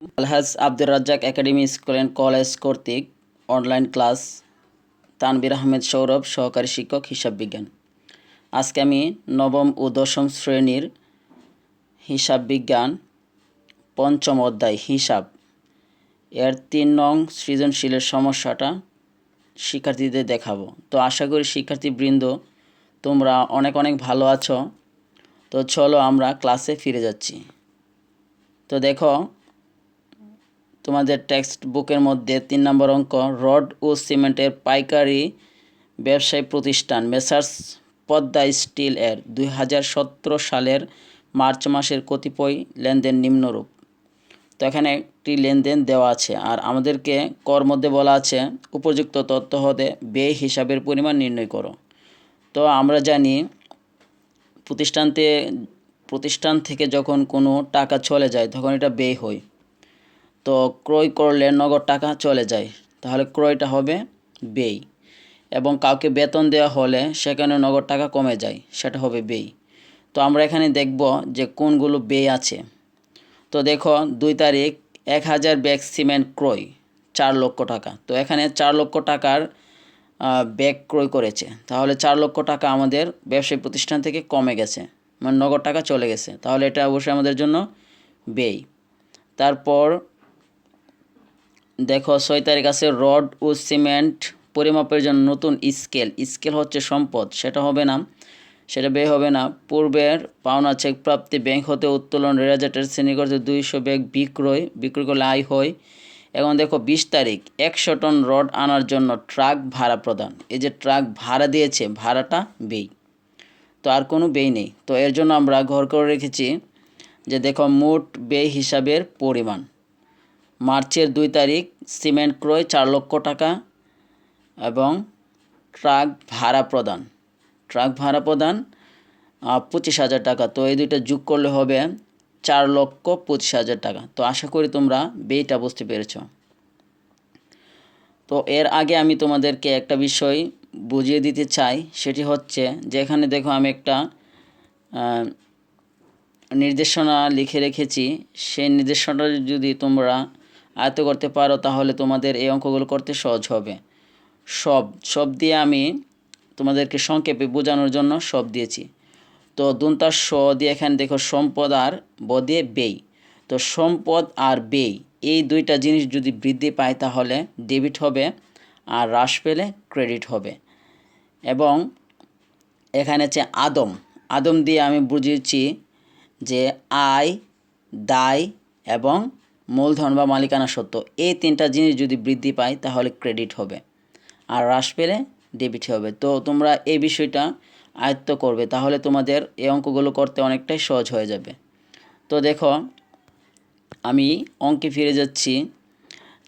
Alhaj Abdur Razzak academy school and college কর্তৃক online class Tanvir Ahmed Sourav সহকারী শিক্ষক হিসাব বিজ্ঞান। আজকে আমি নবম ও দশম শ্রেণীর হিসাব বিজ্ঞান পঞ্চম অধ্যায় হিসাব এর ৩ নং সৃজনশীলের সমস্যাটা শিক্ষার্থীদের দেখাবো। তো আশা করি শিক্ষার্থীবৃন্দ তোমরা অনেক ভালো আছো। তো চলো আমরা ক্লাসে ফিরে যাচ্ছি। তো দেখো তোমাদের টেক্সট বুকের মধ্যে ৩ নম্বর অঙ্ক, রড ও সিমেন্টের পাইকারি ব্যবসায়ী প্রতিষ্ঠান মেসার্স পদ্মা স্টিল এর 2017 সালের মার্চ মাসের কতিপয় লেনদেন নিম্নরূপ। তো এখানে একটি লেনদেন দেওয়া আছে আর আমাদেরকে কর মধ্যে বলা আছে উপযুক্ত তথ্য হতে ব্যয় হিসাবের পরিমাণ নির্ণয় করো। তো আমরা জানি প্রতিষ্ঠান থেকে যখন কোনো টাকা চলে যায় তখন এটা ব্যয় হয়। তো ক্রয় করলে নগদ টাকা চলে যায়, তাহলে ক্রয়টা হবে ব্যয়, এবং কাউকে বেতন দেওয়া হলে সেখানে নগদ টাকা কমে যায়, সেটা হবে ব্যয়। তো আমরা এখানে দেখব যে কোনগুলো ব্যয় আছে। তো দেখো 2 তারিখ 1000 ব্যাগ সিমেন্ট ক্রয় 4 লক্ষ টাকা। তো এখানে 4 লক্ষ টাকার ব্যাগ ক্রয় করেছে, তাহলে 4 লক্ষ টাকা আমাদের ব্যবসায়ী প্রতিষ্ঠান থেকে কমে গেছে, মানে নগদ টাকা চলে গেছে, তাহলে এটা অবশ্যই আমাদের জন্য ব্যয়। তারপর দেখো 6 তারিখ আছে রড ও সিমেন্ট পরিমাপের জন্য নতুন স্কেল হচ্ছে সম্পদ, সেটা ব্যয় হবে না। পূর্বের পাওনা চেক প্রাপ্তি ব্যাংক হতে উত্তোলন রেজাটের শ্রেণীগত 200 ব্যাগ বিক্রয় করলে আয় হয়। এখন দেখো 20 তারিখ 100 টন রড আনার জন্য ট্রাক ভাড়া প্রদান। এই যে ট্রাক ভাড়া দিয়েছে, ভাড়াটা ব্যয়, তো আর কোনো ব্যয় নেই। তো এর জন্য আমরা ঘর করে রেখেছি যে দেখো মোট ব্যয় হিসাবের পরিমাণ। মার্চের 2 তারিখ সিমেন্ট ক্রয় 4 লক্ষ টাকা এবং ট্রাক ভাড়া প্রদান 25,000 টাকা। তো এই দুইটা যোগ করলে হবে 4,25,000 টাকা। তো আশা করি তোমরা ব্যয়টা বুঝতে পেরেছ। তো এর আগে আমি তোমাদেরকে একটা বিষয় বুঝিয়ে দিতে চাই, সেটি হচ্ছে যে এখানে দেখো আমি একটা নির্দেশনা লিখে রেখেছি। সেই নির্দেশনাটা যদি তোমরা আয়ত্ত করতে পারো তাহলে তোমাদের এই অঙ্কগুলো করতে সহজ হবে। সব দিয়ে আমি তোমাদেরকে সংক্ষেপে বোঝানোর জন্য সব দিয়েছি। তো দুনতার স দিয়ে এখানে দেখো সম্পদ আর ব দিয়ে ব্যয়। তো সম্পদ আর ব্যয় এই দুইটা জিনিস যদি বৃদ্ধি পায় তাহলে ডেবিট হবে, আর হ্রাস পেলে ক্রেডিট হবে। এবং এখানে হচ্ছে আদম দিয়ে আমি বুঝিয়েছি যে আয়, দায় এবং মূলধন বা মালিকানা সত্ত্ব এই 3টা জিনিস যদি বৃদ্ধি পায় তাহলে ক্রেডিট হবে, আর হ্রাস পেলে ডেবিট হবে। তো তোমরা এই বিষয়টা আয়ত্ত করবে, তাহলে তোমাদের এই অঙ্কগুলো করতে অনেকটাই সহজ হয়ে যাবে। তো দেখো আমি অঙ্কে ফিরে যাচ্ছি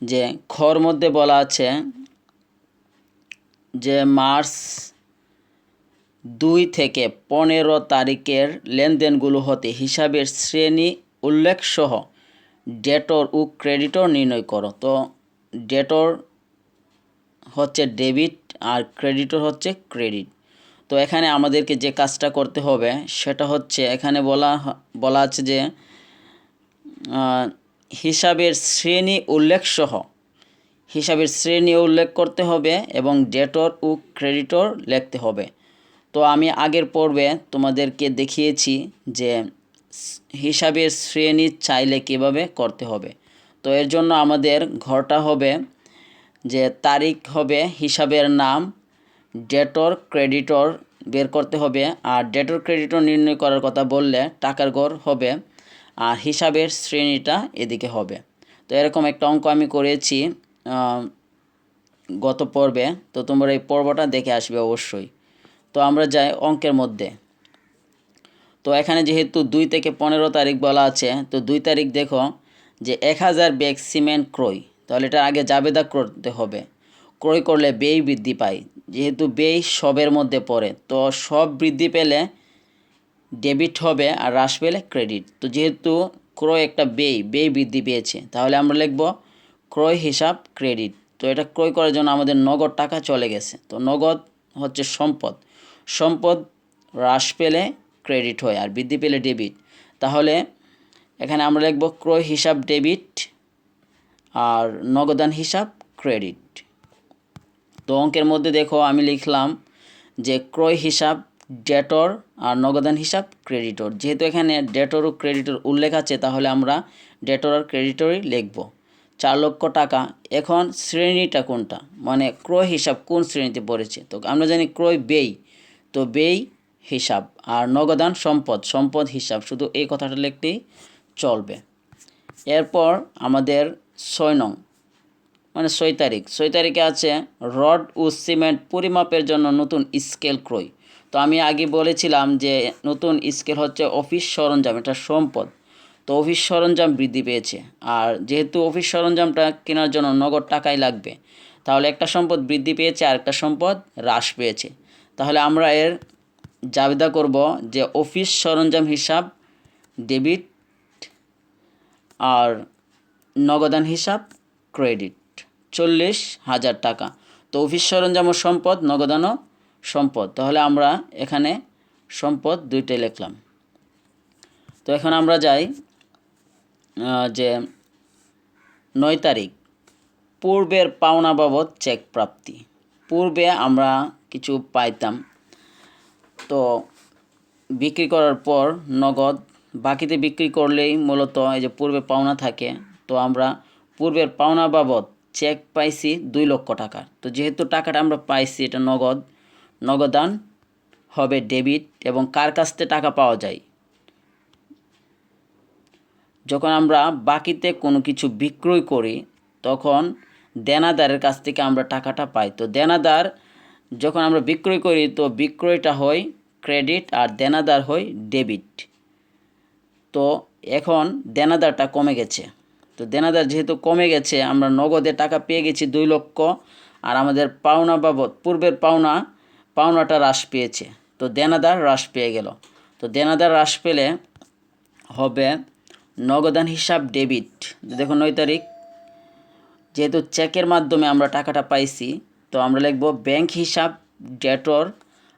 যে খর মধ্যে বলা আছে যে মার্চ 2 থেকে 15 তারিখের লেনদেনগুলো হতে হিসাবের শ্রেণী উল্লেখসহ ডেটর ও ক্রেডিটর নির্ণয় করো। তো ডেটর হচ্ছে ডেবিট আর ক্রেডিটর হচ্ছে ক্রেডিট। তো এখানে আমাদেরকে যে কাজটা করতে হবে সেটা হচ্ছে এখানে বলা আছে যে হিসাবের শ্রেণী উল্লেখ করতে হবে এবং ডেটর ও ক্রেডিটর লিখতে হবে। তো আমি আগের পর্বে তোমাদেরকে দেখিয়েছি যে হিসাবের শ্রেণী চাইলে কিভাবে করতে হবে। তো এর জন্য আমাদের ঘরটা হবে যে তারিখ হবে হিসাবের নাম, ডেটর ক্রেডিটর বের করতে হবে, আর ডেটর ক্রেডিটর নির্ণয় করার কথা বললে টাকার ঘর হবে, আর হিসাবের শ্রেণীটা এদিকে হবে। তো এরকম একটা অঙ্ক আমি করেছি গত পর্বে, তো তোমরা এই পর্বটা দেখে আসবে অবশ্যই। তো আমরা যাই অঙ্কের মধ্যে। তো এখানে যেহেতু 2 থেকে 15 তারিখ বলা আছে, তো 2 তারিখ দেখো যে 1000 ব্যাগ সিমেন্ট ক্রয়, তাহলে এটা আগে জাবেদা করতে হবে। ক্রয় করলে ব্যয় বৃদ্ধি পায়, যেহেতু ব্যয় সবের মধ্যে পড়ে, তো সব বৃদ্ধি পেলে ডেবিট হবে আর হ্রাস পেলে ক্রেডিট। তো যেহেতু ক্রয় একটা ব্যয় বৃদ্ধি পেয়েছে, তাহলে আমরা লিখব ক্রয় হিসাব ক্রেডিট। তো এটা ক্রয় করার জন্য আমাদের নগদ টাকা চলে গেছে, তো নগদ হচ্ছে সম্পদ হ্রাস পেলে ক্রেডিট হয় আর বৃদ্ধি পেলে ডেবিট। তাহলে এখানে আমরা লিখব ক্রয় হিসাব ডেবিট আর নগদান হিসাব ক্রেডিট। তো অঙ্কের মধ্যে দেখো আমি লিখলাম যে ক্রয় হিসাব ডেটর আর নগদান হিসাব ক্রেডিটর। যেহেতু এখানে ডেটর ও ক্রেডিটর উল্লেখ আছে তাহলে আমরা ডেটর আর ক্রেডিটরই লিখব। 4 লক্ষ টাকা। এখন শ্রেণীটা কোনটা, মানে ক্রয় হিসাব কোন শ্রেণীতে পড়েছে? তো আমরা জানি ক্রয় ব্যয়, তো ব্যয় হিসাব, আর নগদান সম্পদ, সম্পদ হিসাব। শুধু এই কথাটা লিখতেই চলবে। এরপর আমাদের 6 নং, মানে 6 তারিখ। 6 তারিখে আছে রড ও সিমেন্ট পরিমাপের জন্য নতুন স্কেল ক্রয়। তো আমি আগে বলেছিলাম যে নতুন স্কেল হচ্ছে অফিস সরঞ্জাম, এটা সম্পদ। তো অফিস সরঞ্জাম বৃদ্ধি পেয়েছে, আর যেহেতু অফিস সরঞ্জামটা কেনার জন্য নগদ টাকাই লাগবে, তাহলে একটা সম্পদ বৃদ্ধি পেয়েছে আর একটা সম্পদ হ্রাস পেয়েছে। তাহলে আমরা এর জাবেদা করব যে অফিস সরঞ্জাম হিসাব ডেবিট আর নগদান হিসাব ক্রেডিট, 40,000 টাকা। তো অফিস সরঞ্জাম ও সম্পদ, নগদানও সম্পদ, তাহলে আমরা এখানে সম্পদ দুইটাই লিখলাম। তো এখন আমরা যাই যে 9 তারিখ, পূর্বের পাওনা বাবদ চেক প্রাপ্তি। পূর্বে আমরা কিছু পাইতাম, তো বিক্রি করার পর নগদ বাকিতে বিক্রি করলেই মূলত এই যে পূর্বে পাওনা থাকে। তো আমরা পূর্বের পাওনা বাবদ চেক পাইছি 2 লক্ষ টাকার। তো যেহেতু টাকাটা আমরা পাইছি এটা নগদ, নগদান হবে ডেবিট। এবং কার কাছ থেকে টাকা পাওয়া যায়? যখন আমরা বাকিতে কোনো কিছু বিক্রয় করি তখন দেনাদারের কাছ থেকে আমরা টাকাটা পাই। তো দেনাদার যখন আমরা বিক্রয় করি তো বিক্রয়টা হয় ক্রেডিট আর দেনাদার হয় ডেবিট। তো এখন দেনাদারটা কমে গেছে, তো দেনাদার যেহেতু কমে গেছে আমরা নগদে টাকা পেয়ে গেছি 2 লক্ষ, আর আমাদের পাওনা বাবদ পূর্বের পাওনাটা হ্রাস পেয়েছে, তো দেনাদার হ্রাস পেয়ে গেল। তো দেনাদার হ্রাস পেলে হবে নগদান হিসাব ডেবিট। দেখো 9 তারিখ, যেহেতু চেকের মাধ্যমে আমরা টাকাটা পাইছি তো আমরা লিখব ব্যাংক হিসাব ডেটর,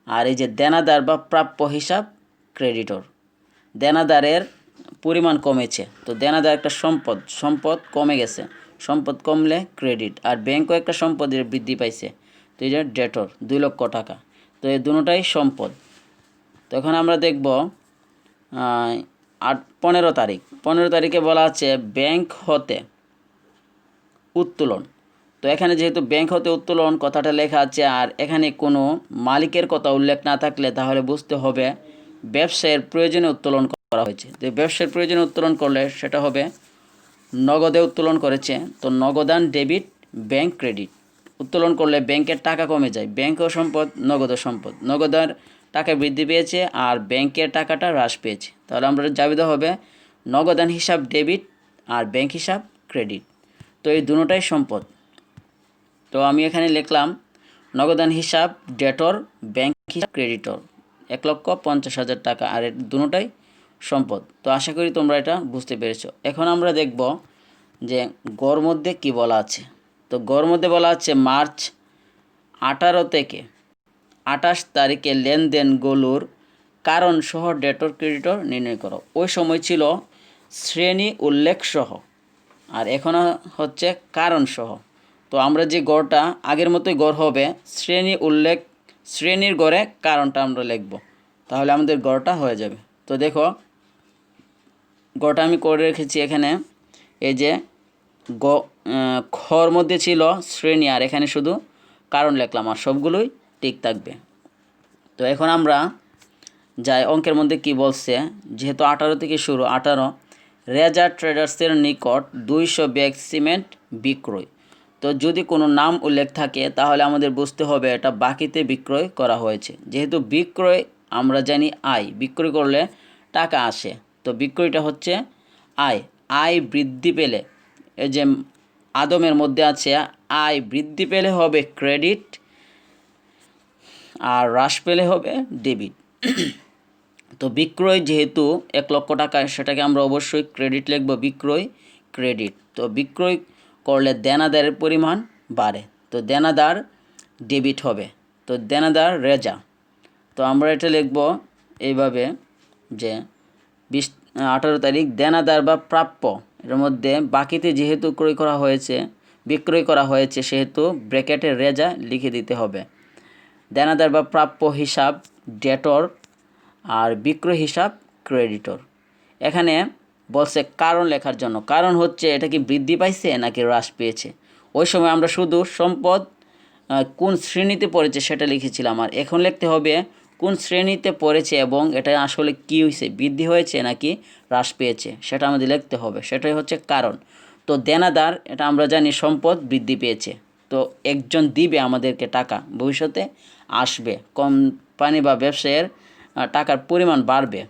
আর এই যে দেনাদার বা প্রাপ্য হিসাব ক্রেডিটর। দেনাদারের পরিমাণ কমেছে, তো দেনাদার একটা সম্পদ, সম্পদ কমে গেছে, সম্পদ কমলে ক্রেডিট, আর ব্যাংকও একটা সম্পদের বৃদ্ধি পাইছে, তো এই যে ডেটর 2 লক্ষ টাকা। তো এই দুটোটাই সম্পদ। তো এখন আমরা দেখব 15 তারিখ। 15 তারিখে বলা আছে ব্যাংক হতে উত্তোলন। তো এখানে যেহেতু ব্যাংক হতে উত্তোলন কথাটা লেখা আছে, আর এখানে কোনো মালিকের কথা উল্লেখ না থাকলে তাহলে বুঝতে হবে ব্যবসায়ের প্রয়োজনে উত্তোলন করা হয়েছে। তো ব্যবসায়ের প্রয়োজনে উত্তোলন করলে সেটা হবে নগদে উত্তোলন করেছে, তো নগদান ডেবিট, ব্যাংক ক্রেডিট। উত্তোলন করলে ব্যাংকের টাকা কমে যায়, ব্যাংকও সম্পদ, নগদও সম্পদ। নগদের টাকা বৃদ্ধি পেয়েছে আর ব্যাংকের টাকাটা হ্রাস পেয়েছে, তাহলে আমরা জাবেদা হবে নগদান হিসাব ডেবিট আর ব্যাংক হিসাব ক্রেডিট। তো এই দুটোটাই সম্পদ। তো আমি এখানে লিখলাম নগদান হিসাব ডেটর, ব্যাংক হিসাব ক্রেডিটর, 1,50,000 টাকা, আর এর দুটোটাই সম্পদ। তো আশা করি তোমরা এটা বুঝতে পেরেছো। এখন আমরা দেখব যে গড় মধ্যে কি বলা আছে। তো গড় মধ্যে বলা আছে মার্চ 18 থেকে 28 তারিখে লেনদেনগুলোর কারণ সহ ডেটর ক্রেডিটর নির্ণয় করো। ওই সময় ছিল শ্রেণী উল্লেখ সহ, আর এখন হচ্ছে কারণ সহ। তো আমরা যে গড়টা আগের মতোই গড় হবে, শ্রেণী উল্লেখ, শ্রেণীর গড়ে কারণটা আমরা লিখব, তাহলে আমাদের গড়টা হয়ে যাবে। তো দেখো গড়টা আমি করে রেখেছি এখানে, এই যে খর মধ্যে ছিল শ্রেণী, আর এখানে শুধু কারণ লিখলাম, আর সবগুলোই ঠিক থাকবে। তো এখন আমরা যাই অঙ্কের মধ্যে কি বলছে। যেহেতু 18 থেকে শুরু, 18 রেজা ট্রেডার্সের নিকট 200 ব্যাগ সিমেন্ট বিক্রয়। তো যদি কোনো নাম উল্লেখ থাকে তাহলে আমাদের বুঝতে হবে এটা বাকিতে বিক্রয় করা হয়েছে। যেহেতু বিক্রয় আমরা জানি আয়, বিক্রয় করলে টাকা আসে, তো বিক্রয়টা হচ্ছে আয়। আয় বৃদ্ধি পেলে, এই যে আদমের মধ্যে আছে আয় বৃদ্ধি পেলে হবে ক্রেডিট, আর হ্রাস পেলে হবে ডেবিট। তো বিক্রয় যেহেতু 1 লক্ষ টাকা, সেটাকে আমরা অবশ্যই ক্রেডিট লিখব, বিক্রয় ক্রেডিট। তো বিক্রয় করলে দেনাদারের পরিমাণ বাড়ে, তো দেনাদার ডেবিট হবে, তো দেনাদার রেজা। তো আমরা এটা লিখব এইভাবে যে 18 তারিখ দেনাদার বা প্রাপ্য এর মধ্যে বাকিতে যেহেতু বিক্রয় করা হয়েছে সেহেতু ব্র্যাকেটে রেজা লিখে দিতে হবে। দেনাদার বা প্রাপ্য হিসাব ডেটর আর বিক্রয় হিসাব ক্রেডিটর। এখানে বলছে কারণ লেখার জন্য। কারণ হচ্ছে এটা কি বৃদ্ধি পাইছে নাকি হ্রাস পেয়েছে। ওই সময় আমরা শুধু সম্পদ কোন শ্রেণীতে পড়েছে সেটা লিখেছিলাম, আর এখন লিখতে হবে কোন শ্রেণীতে পড়েছে এবং এটা আসলে কী হয়েছে, বৃদ্ধি হয়েছে নাকি হ্রাস পেয়েছে সেটা আমাদের লিখতে হবে। সেটাই হচ্ছে কারণ। তো দেনাদার, এটা আমরা জানি সম্পদ বৃদ্ধি পেয়েছে, তো একজন দিবে আমাদেরকে টাকা, ভবিষ্যতে আসবে, কোম্পানি বা ব্যবসায়ের টাকার পরিমাণ বাড়বে,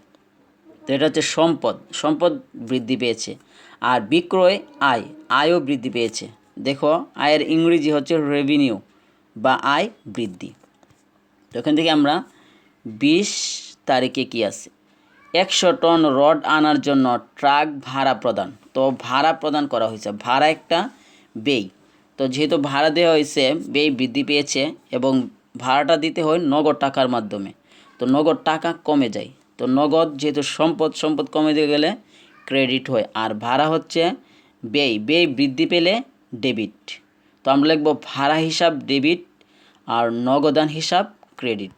তো এটা হচ্ছে সম্পদ বৃদ্ধি পেয়েছে। আর বিক্রয় আয়ও বৃদ্ধি পেয়েছে। দেখো আয়ের ইংরেজি হচ্ছে রেভিনিউ বা আয় বৃদ্ধি। তো এখান থেকে আমরা 20 তারিখে কি আছে, 100 টন রড আনার জন্য ট্রাক ভাড়া প্রদান। তো ভাড়া প্রদান করা হয়েছে, ভাড়া একটা ব্যয়। তো যেহেতু ভাড়া দেওয়া হয়েছে, ব্যয় বৃদ্ধি পেয়েছে এবং ভাড়াটা দিতে হয় নগদ টাকার মাধ্যমে, তো নগদ টাকা কমে যায়। তো নগদ যেহেতু সম্পদ কমে দিয়ে গেলে ক্রেডিট হয়, আর ভাড়া হচ্ছে ব্যয় বৃদ্ধি পেলে ডেবিট। তো আমরা লিখব ভাড়া হিসাব ডেবিট আর নগদান হিসাব ক্রেডিট।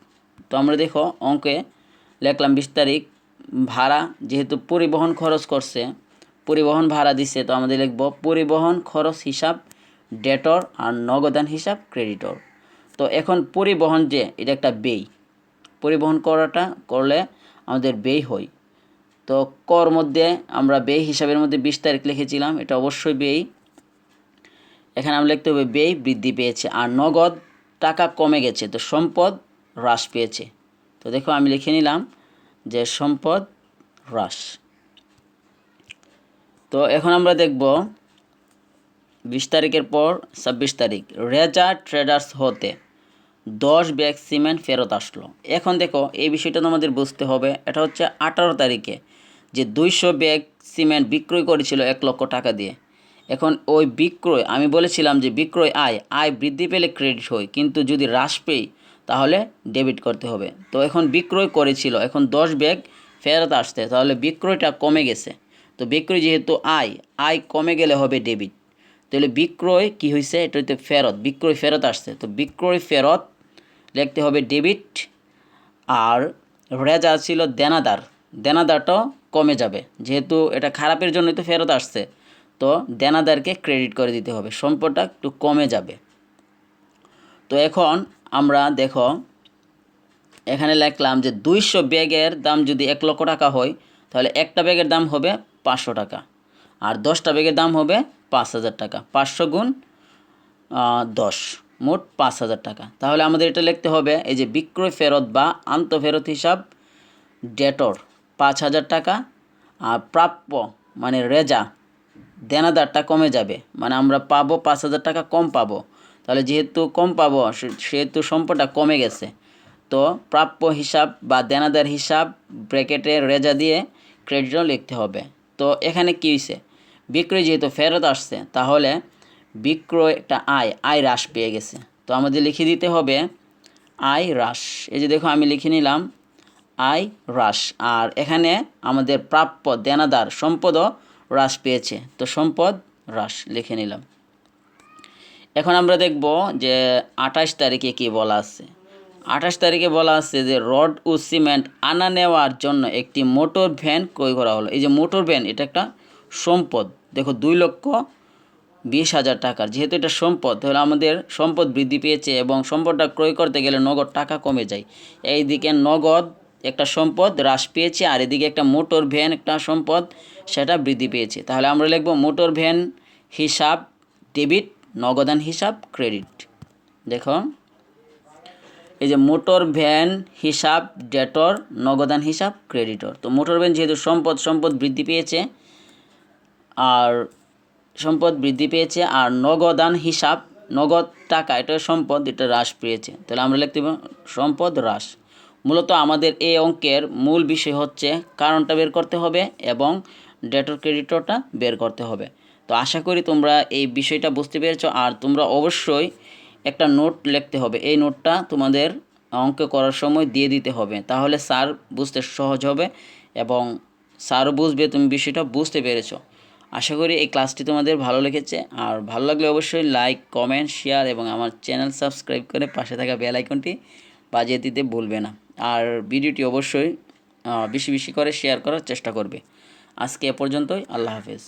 তো আমরা দেখো অঙ্কে লিখলাম 20 তারিখ, ভাড়া যেহেতু পরিবহন খরচ করছে, পরিবহন ভাড়া দিচ্ছে, তো আমাদের লিখব পরিবহন খরচ হিসাব ডেটর আর নগদান হিসাব ক্রেডিটর। তো এখন পরিবহন যে এটা একটা ব্যয়, পরিবহন করলে আমাদের ব্যয় হয়। তো কর মধ্যে আমরা ব্যয় হিসাবের মধ্যে 20 তারিখ লিখেছিলাম, এটা অবশ্যই ব্যয়। এখানে আমরা লিখতে হবে ব্যয় বৃদ্ধি পেয়েছে আর নগদ টাকা কমে গেছে, তো সম্পদ হ্রাস পেয়েছে। তো দেখো আমি লিখে নিলাম যে সম্পদ হ্রাস। তো এখন আমরা দেখব 20 তারিখের পর 26 তারিখ, রেজা ট্রেডার্স হতে 10 ব্যাগ সিমেন্ট ফেরত আসলো। এখন দেখো এই বিষয়টা তোমাদের বুঝতে হবে, এটা হচ্ছে 18 তারিখে যে 200 ব্যাগ সিমেন্ট বিক্রয় করেছিল 1 লক্ষ টাকা দিয়ে। এখন ওই বিক্রয়, আমি বলেছিলাম যে বিক্রয় আয় বৃদ্ধি পেলে ক্রেডিট হয়, কিন্তু যদি হ্রাস পেয়ে তাহলে ডেবিট করতে হবে। তো এখন বিক্রয় করেছিল, এখন 10 ব্যাগ ফেরত আসতে, তাহলে বিক্রয়টা কমে গেছে। তো বিক্রয় যেহেতু আয় কমে গেলে হবে ডেবিট। তাহলে বিক্রয় কি হয়েছে, এটা হচ্ছে ফেরত, বিক্রয় ফেরত আসছে, তো বিক্রয় ফেরত লিখতে হবে ডেবিট। আর রেজা ছিল দেনাদারটাও কমে যাবে, যেহেতু এটা খারাপের জন্যই তো ফেরত আসছে, তো দেনাদারকে ক্রেডিট করে দিতে হবে, সম্পদটা একটু কমে যাবে। তো এখন আমরা দেখো এখানে লিখলাম যে 200 ব্যাগের দাম যদি 1 লক্ষ টাকা হয়, তাহলে একটা ব্যাগের দাম হবে 500 টাকা, আর 10টা ব্যাগের দাম হবে 5000 টাকা। 500 গুণ 10, মোট 5000 টাকা। তাহলে আমাদের এটা লিখতে হবে, এই যে বিক্রয় ফেরত বা আন্তঃফেরত হিসাব ডেটর 5000 টাকা, আর প্রাপ্য মানে রেজা দেনাদারটা কমে যাবে, মানে আমরা পাবো 5000 টাকা কম পাবো। তাহলে যেহেতু কম পাবো সেহেতু সম্পদটা কমে গেছে, তো প্রাপ্য হিসাব বা দেনাদার হিসাব ব্র্যাকেটে রেজা দিয়ে ক্রেডিটও লিখতে হবে। তো এখানে কী হয়েছে, বিক্রয় যেহেতু ফেরত আসছে, তাহলে বিক্রয় একটা আয় হ্রাস পেয়ে গেছে, তো আমাদের লিখে দিতে হবে আয় হ্রাস। এই যে দেখো আমি লিখে নিলাম আয় হ্রাস। আর এখানে আমাদের প্রাপ্য দেনাদার সম্পদও হ্রাস পেয়েছে, তো সম্পদ হ্রাস লিখে নিলাম। এখন আমরা দেখব যে 28 তারিখে কি বলা আছে। 28 তারিখে বলা আছে যে রড ও সিমেন্ট আনা নেওয়ার জন্য একটি মোটর ভ্যান ক্রয় করা হলো। এই যে মোটর ভ্যান, এটা একটা সম্পদ। দেখো 2,20,000 টাকার, যেহেতু এটা সম্পদ, তাহলে আমাদের সম্পদ বৃদ্ধি পেয়েছে এবং সম্পদটা ক্রয় করতে গেলে নগদ টাকা কমে যায়। এইদিকে নগদ একটা সম্পদ হ্রাস পেয়েছে, আর এদিকে একটা মোটর ভ্যান একটা সম্পদ সেটা বৃদ্ধি পেয়েছে। তাহলে আমরা লিখব মোটর ভ্যান হিসাব ডেবিট, নগদান হিসাব ক্রেডিট। দেখো এই যে মোটর ভ্যান হিসাব ডেটর, নগদান হিসাব ক্রেডিটর। তো মোটর ভ্যান যেহেতু সম্পদ বৃদ্ধি পেয়েছে, আর নগদান হিসাব নগদ টাকা, এটা সম্পদ, এটা হ্রাস পেয়েছে, তাহলে আমরা লিখতে পারি সম্পদ হ্রাস। মূলত আমাদের এই অঙ্কের মূল বিষয় হচ্ছে কারণটা বের করতে হবে এবং ডেটর ক্রেডিটরটা বের করতে হবে। তো আশা করি তোমরা এই বিষয়টা বুঝতে পেরেছো। আর তোমরা অবশ্যই একটা নোট লিখতে হবে, এই নোটটা তোমাদের অঙ্ক করার সময় দিয়ে দিতে হবে, তাহলে স্যার বুঝতে সহজ হবে এবং স্যারও বুঝবে তুমি বিষয়টা বুঝতে পেরেছো। আশা করি এই ক্লাসটি তোমাদের ভালো লেগেছে। আর ভালো লাগলে অবশ্যই লাইক, কমেন্ট, শেয়ার এবং আমার চ্যানেল সাবস্ক্রাইব করে পাশে থাকা বেল আইকনটি বাজিয়ে দিতে ভুলবে না। আর ভিডিওটি অবশ্যই বেশি বেশি করে শেয়ার করার চেষ্টা করবে। আজকে এ পর্যন্তই। আল্লাহ হাফেজ।